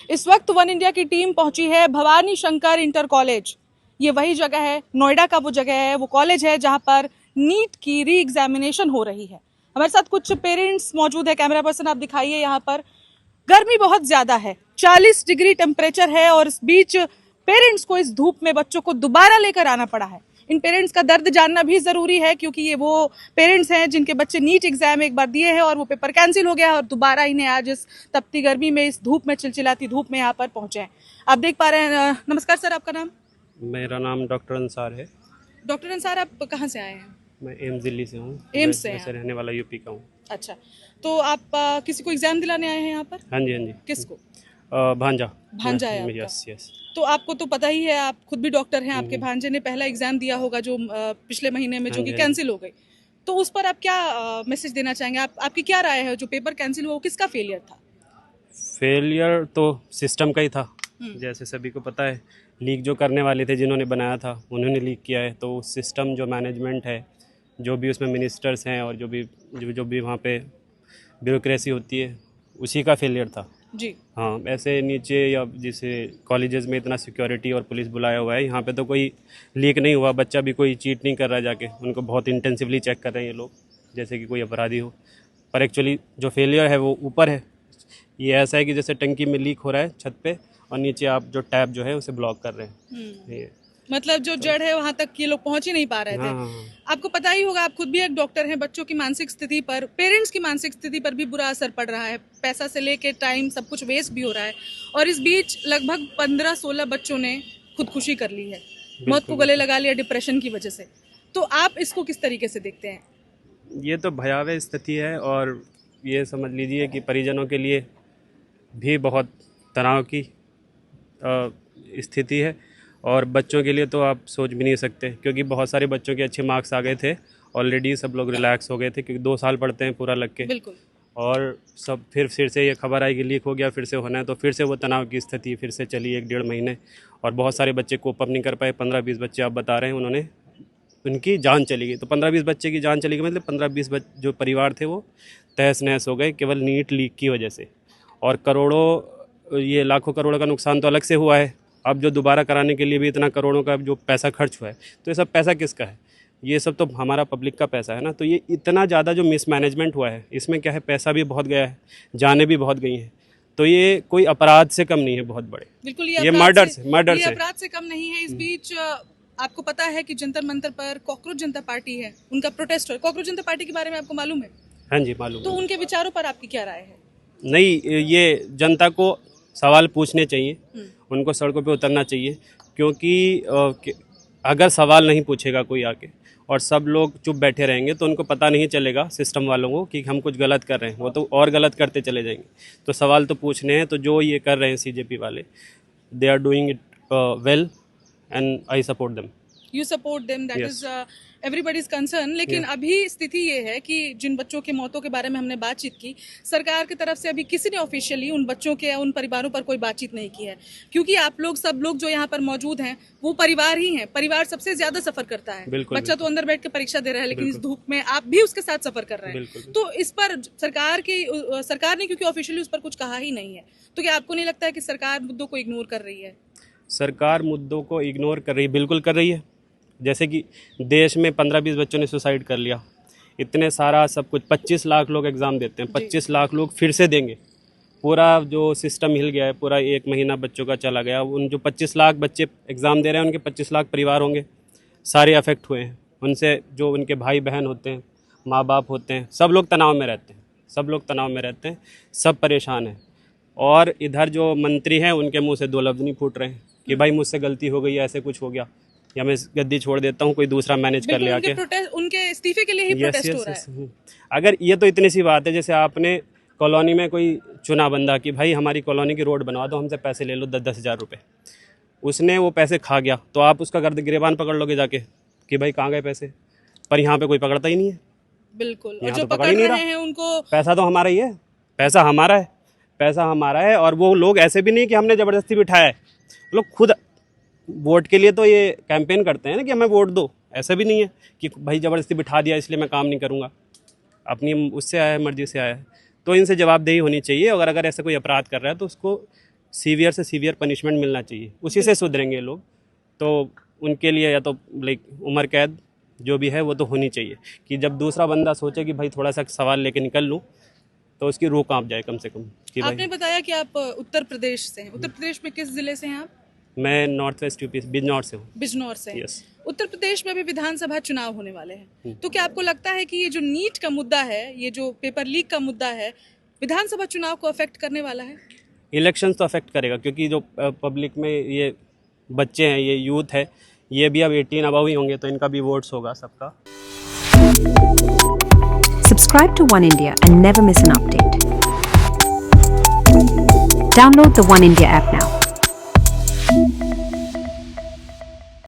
इस वक्त one India की टीम पहुंची है भवानी शंकर इंटर कॉलेज। ये वही जगह है, नोएडा का वो जगह है, वो कॉलेज है जहां पर नीट की री एग्जामिनेशन हो रही है। हमारे साथ कुछ पेरेंट्स मौजूद है। कैमरा पर्सन आप दिखाइए। यहाँ पर गर्मी बहुत ज्यादा है, 40 डिग्री टेम्परेचर है और इस बीच पेरेंट्स को इस धूप में बच्चों को दोबारा लेकर आना पड़ा है। इन पेरेंट्स का दर्द जानना भी जरूरी है क्योंकि ये वो पेरेंट्स हैं जिनके बच्चे नीट एग्जाम एक बार दिए हैं और वो पेपर कैंसिल हो गया है और दोबारा इन्हें आज इस तपती गर्मी में, इस धूप में, चिलचिलाती धूप में यहाँ पर पहुंचे हैं। आप देख पा रहे हैं। नमस्कार सर, आपका नाम? मेरा नाम डॉक्टर अंसार है। डॉक्टर अंसार, आप कहाँ से आए हैं? मैं एम्स दिल्ली से हूँ। एम्स से वैसे रहने वाला यूपी का हूँ। अच्छा, तो आप किसी को एग्जाम दिलाने आए हैं यहाँ पर? हाँ जी, हाँ जी। किसको? भांजा है आपका? Yes yes. तो आपको तो पता ही है, आप खुद भी डॉक्टर हैं, आपके भांजे ने पहला एग्जाम दिया होगा जो पिछले महीने में, जो कि कैंसिल हो गई। तो उस पर आप क्या मैसेज देना चाहेंगे? आपकी क्या राय है? जो पेपर कैंसिल हुआ वो किसका फेलियर था? फेलियर तो सिस्टम का ही था। जैसे सभी को पता है, लीक जो करने वाले थे, जिन्होंने बनाया था, उन्होंने लीक किया है। तो सिस्टम जो मैनेजमेंट है, जो भी उसमें मिनिस्टर्स हैं और जो भी वहाँ पे ब्यूरोक्रेसी होती है, उसी का फेलियर था जी। हाँ, ऐसे नीचे या जैसे कॉलेजेस में इतना सिक्योरिटी और पुलिस बुलाया हुआ है, यहाँ पे तो कोई लीक नहीं हुआ, बच्चा भी कोई चीट नहीं कर रहा जाके। उनको बहुत इंटेंसिवली चेक कर रहे हैं ये लोग, जैसे कि कोई अपराधी हो। पर एक्चुअली जो फेलियर है वो ऊपर है। ये ऐसा है कि जैसे टंकी में लीक हो रहा है छत पे, और नीचे आप जो टैप जो है उसे ब्लॉक कर रहे हैं। ये मतलब जो जड़ है वहां तक ये लोग पहुंच ही नहीं पा रहे थे। हाँ। आपको पता ही होगा, आप खुद भी एक डॉक्टर हैं, बच्चों की मानसिक स्थिति पर, पेरेंट्स की मानसिक स्थिति पर भी बुरा असर पड़ रहा है। पैसा से लेके टाइम सब कुछ वेस्ट भी हो रहा है और इस बीच लगभग 15-16 बच्चों ने खुदकुशी कर ली है, मौत को गले लगा लिया डिप्रेशन की वजह से। तो आप इसको किस तरीके से देखते हैं? ये तो भयावह स्थिति है और ये समझ लीजिए कि परिजनों के लिए भी बहुत तनाव की स्थिति है, और बच्चों के लिए तो आप सोच भी नहीं सकते, क्योंकि बहुत सारे बच्चों के अच्छे मार्क्स आ गए थे ऑलरेडी। सब लोग रिलैक्स हो गए थे क्योंकि 2 साल पढ़ते हैं पूरा लग के। बिल्कुल। और सब फिर से ये खबर आई कि लीक हो गया, फिर से होना है, तो फिर से वो तनाव की स्थिति फिर से चली 1-1.5 महीने। और बहुत सारे बच्चे कोप अप नहीं कर पाए। 15-20 बच्चे आप बता रहे हैं उन्होंने, उनकी जान चली गई। तो 15-20 बच्चे की जान चली गई, मतलब 15-20 जो परिवार थे वो तहस नहस हो गए केवल नीट लीक की वजह से। और करोड़ों, ये लाखों करोड़ों का नुकसान तो अलग से हुआ है। अब जो दोबारा कराने के लिए भी इतना करोड़ों का जो पैसा खर्च हुआ है, तो ये सब पैसा किसका है? ये सब तो हमारा पब्लिक का पैसा है ना। तो ये इतना ज़्यादा जो मिसमैनेजमेंट हुआ है, इसमें क्या है, पैसा भी बहुत गया है, जानें भी बहुत गई हैं। तो ये कोई अपराध से कम नहीं है, बहुत बड़े। बिल्कुल, ये मर्डर से अपराध से कम नहीं है। इस बीच आपको पता है कि जंतर मंतर पर कॉकरोच जनता पार्टी है, उनका प्रोटेस्ट है। कॉकरोच जनता पार्टी के बारे में आपको मालूम है? हाँ जी, मालूम। तो उनके विचारों पर आपकी क्या राय है? नहीं, ये जनता को सवाल पूछने चाहिए, उनको सड़कों पे उतरना चाहिए, क्योंकि अगर सवाल नहीं पूछेगा कोई आके और सब लोग चुप बैठे रहेंगे, तो उनको पता नहीं चलेगा सिस्टम वालों को कि हम कुछ गलत कर रहे हैं। वो तो और गलत करते चले जाएंगे। तो सवाल तो पूछने हैं। तो जो ये कर रहे हैं सीजेपी वाले, they are doing it well and I support them. You support them, that Yes. is everybody's concern। लेकिन अभी स्थिति ये है कि जिन बच्चों की मौतों के बारे में हमने बातचीत की, सरकार की तरफ से अभी किसी ने ऑफिशियली उन बच्चों के, उन परिवारों पर कोई बातचीत नहीं की है, क्योंकि आप लोग, सब लोग जो यहाँ पर मौजूद हैं, वो परिवार ही हैं। परिवार सबसे ज्यादा सफर करता है। बच्चा तो अंदर बैठ के परीक्षा दे रहा है, लेकिन इस धूप में आप भी उसके साथ सफर कर रहे हैं। तो इस पर सरकार ने क्योंकि ऑफिशियली उस पर कुछ कहा ही नहीं है, तो क्या आपको नहीं लगता है कि सरकार मुद्दों को इग्नोर कर रही है? सरकार मुद्दों को इग्नोर कर रही है, बिल्कुल कर रही है। जैसे कि देश में 15-20 बच्चों ने सुसाइड कर लिया, इतने सारा सब कुछ, 25 लाख लोग एग्ज़ाम देते हैं, 25 लाख लोग फिर से देंगे। पूरा जो सिस्टम हिल गया है, पूरा 1 महीना बच्चों का चला गया। उन जो 25 लाख बच्चे एग्ज़ाम दे रहे हैं, उनके 25 लाख परिवार होंगे, सारे अफेक्ट हुए हैं। उनसे जो उनके भाई बहन होते हैं, माँ बाप होते हैं, सब लोग तनाव में रहते हैं, सब परेशान हैं। और इधर जो मंत्री हैं, उनके मुँह से 2 लफ्ज़ नहीं फूट रहे हैं कि भाई मुझसे गलती हो गई, ऐसे कुछ हो गया, या मैं गद्दी छोड़ देता हूँ, कोई दूसरा मैनेज कर ले आके। उनके इस्तीफे के लिए ही प्रोटेस्ट हो रहा है। अगर ये तो इतनी सी बात है, जैसे आपने कॉलोनी में कोई चुना बंदा कि भाई हमारी कॉलोनी की रोड बनवा दो, हमसे पैसे ले लो 10-10 हज़ार रुपये। उसने वो पैसे खा गया, तो आप उसका गिरेबान पकड़ लोगे जाके कि भाई कहाँ गए पैसे? पर यहाँ पे कोई पकड़ता ही नहीं है। बिल्कुल। और जो पकड़ रहे हैं उनको, पैसा तो हमारा ही है, पैसा हमारा है। और वो लोग ऐसे भी नहीं कि हमने ज़बरदस्ती बिठाया है, लोग खुद वोट के लिए तो ये कैंपेन करते हैं ना कि हमें वोट दो। ऐसा भी नहीं है कि भाई ज़बरदस्ती बिठा दिया इसलिए मैं काम नहीं करूँगा, अपनी उससे आया है, मर्जी से आया है। तो इनसे जवाबदेही होनी चाहिए। और अगर ऐसा कोई अपराध कर रहा है तो उसको सीवियर से सीवियर पनिशमेंट मिलना चाहिए, उसी से सुधरेंगे लोग। तो उनके लिए या तो लाइक उम्र कैद जो भी है वो तो होनी चाहिए, कि जब दूसरा बंदा सोचे कि भाई थोड़ा सा सवाल लेके निकल लूँ तो उसकी रूह कांप जाए कम से कम कि आपने भाई। बताया कि आप उत्तर प्रदेश से हैं। उत्तर प्रदेश में किस जिले से हैं आप? मैं नॉर्थ वेस्ट यूपी बिजनौर से हूँ। बिजनौर से हैं। यस। उत्तर प्रदेश में भी विधानसभा चुनाव होने वाले हैं, तो क्या आपको लगता है कि ये जो नीट का मुद्दा है, ये जो पेपर लीक का मुद्दा है, विधानसभा चुनाव को अफेक्ट करने वाला है? इलेक्शंस तो अफेक्ट करेगा, क्योंकि जो पब्लिक में ये बच्चे हैं, ये यूथ है, ये भी अब 18 अबव ही होंगे, तो इनका भी वोट्स होगा सबका। Subscribe to One India and never miss an update. Download the One India app now.